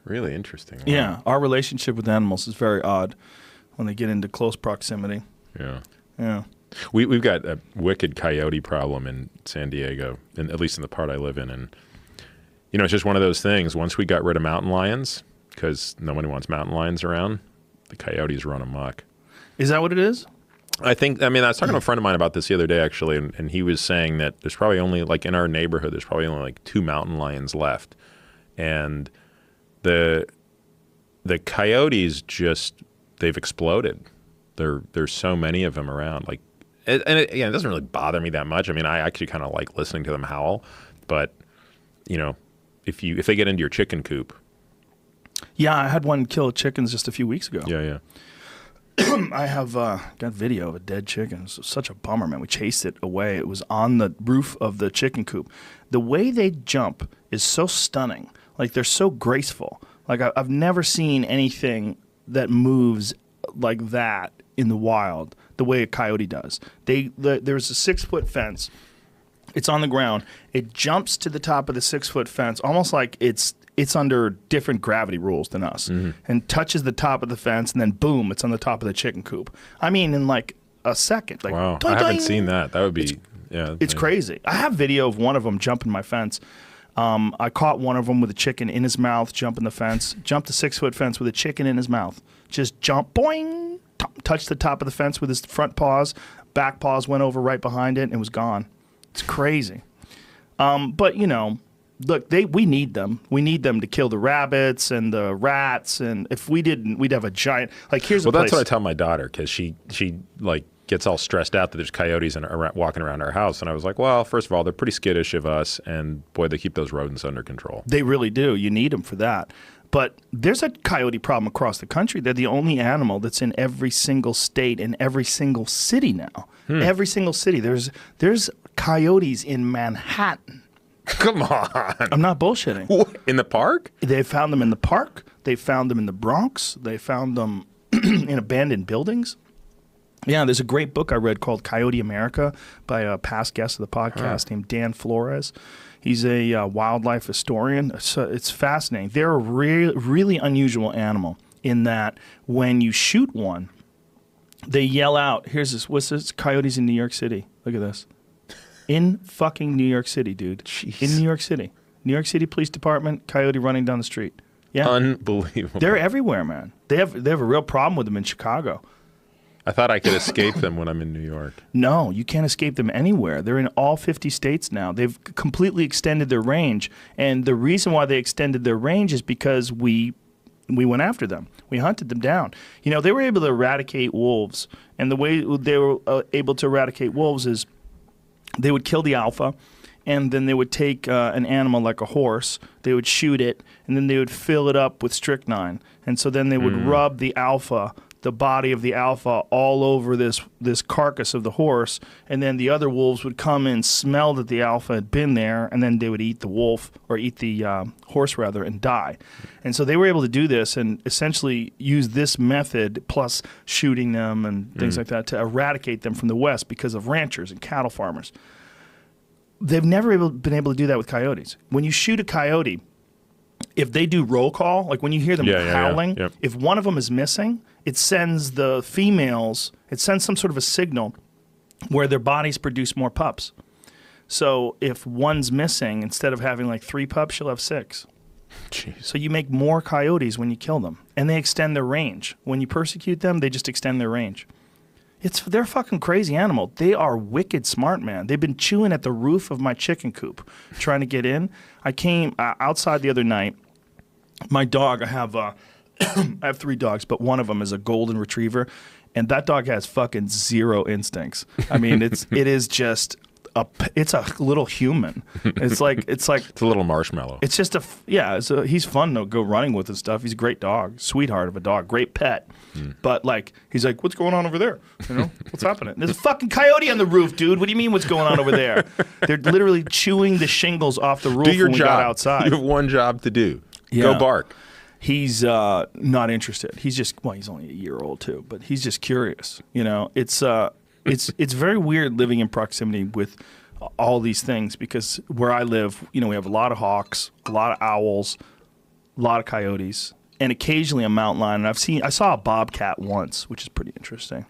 Really interesting. Wow. Yeah, our relationship with animals is very odd when they get into close proximity. Yeah. Yeah. We've got a wicked coyote problem in San Diego, and at least in the part I live in. And, you know, it's just one of those things. Once we got rid of mountain lions, because nobody wants mountain lions around, the coyotes run amok. Is that what it is? I was talking to a friend of mine about this the other day, actually, and he was saying that there's probably only, like in our neighborhood, there's probably only like 2 mountain lions left. And the coyotes they've exploded. There's so many of them around. Like, it doesn't really bother me that much. I mean, I actually kind of like listening to them howl, but you know, if they get into your chicken coop. Yeah, I had one kill chickens just a few weeks ago. Yeah. I have got video of a dead chicken. It was such a bummer, man. We chased it away. It was on the roof of the chicken coop. The way they jump is so stunning. Like, they're so graceful. Like, I've never seen anything that moves like that in the wild the way a coyote does. There's a 6-foot fence. It's on the ground. It jumps to the top of the 6-foot fence almost like it's under different gravity rules than us, and touches the top of the fence, and then boom, it's on the top of the chicken coop. I mean, in like a second. Like, wow, doing, I haven't seen that. That would be, It's crazy. I have video of one of them jumping my fence. I caught one of them with a chicken in his mouth, jumping the fence, jumped the 6-foot fence with a chicken in his mouth. Just jump, boing, touched the top of the fence with his front paws, back paws went over right behind it, and was gone. It's crazy. But, you know, look, we need them. We need them to kill the rabbits and the rats, and if we didn't, we'd have a giant. Like, here's that's what I tell my daughter, because she like gets all stressed out that there's coyotes walking around our house, and I was like, well, first of all, they're pretty skittish of us, and boy, they keep those rodents under control. They really do. You need them for that. But there's a coyote problem across the country. They're the only animal that's in every single state and every single city now. Every single city. There's coyotes in Manhattan. Come on. I'm not bullshitting. What? In the park? They found them in the park. They found them in the Bronx. They found them in abandoned buildings. Yeah, there's a great book I read called Coyote America by a past guest of the podcast named Dan Flores. He's a wildlife historian. So it's fascinating. They're a really unusual animal in that when you shoot one, they yell out, here's this, what's this? Coyotes in New York City. Look at this. In fucking New York City, dude. Jeez. In New York City. New York City Police Department, coyote running down the street. Yeah. Unbelievable. They're everywhere, man. They have a real problem with them in Chicago. I thought I could escape them when I'm in New York. No, you can't escape them anywhere. They're in all 50 states now. They've completely extended their range. And the reason why they extended their range is because we went after them. We hunted them down. You know, they were able to eradicate wolves. And the way they were able to eradicate wolves is they would kill the alpha, and then they would take an animal like a horse, they would shoot it, and then they would fill it up with strychnine. And so then they would rub the body of the alpha all over this carcass of the horse, and then the other wolves would come and smell that the alpha had been there, and then they would eat the wolf, or eat the horse rather, and die. And so they were able to do this and essentially use this method plus shooting them and things like that to eradicate them from the West because of ranchers and cattle farmers. They've never been able to do that with coyotes. When you shoot a coyote, if they do roll call, like when you hear them howling, Yep. if one of them is missing, it sends the females, it sends some sort of a signal where their bodies produce more pups. So if one's missing, instead of having like 3 pups, she'll have 6. Jeez. So you make more coyotes when you kill them. And they extend their range. When you persecute them, they just extend their range. They're a fucking crazy animal. They are wicked smart, man. They've been chewing at the roof of my chicken coop trying to get in. I came outside the other night. My dog, I have 3 dogs, but one of them is a golden retriever, and that dog has fucking 0 instincts. I mean, it's a little human. It's a little marshmallow. It's just he's fun to go running with and stuff. He's a great dog, sweetheart of a dog, great pet. But like, he's like, what's going on over there? You know, what's happening? There's a fucking coyote on the roof, dude. What do you mean what's going on over there? They're literally chewing the shingles off the roof do your when we job. got outside. You have one job to do. Yeah. Go bark. He's not interested. He's only a year old too, but he's just curious. You know, it's very weird living in proximity with all these things because where I live, you know, we have a lot of hawks, a lot of owls, a lot of coyotes, and occasionally a mountain lion. And I saw a bobcat once, which is pretty interesting.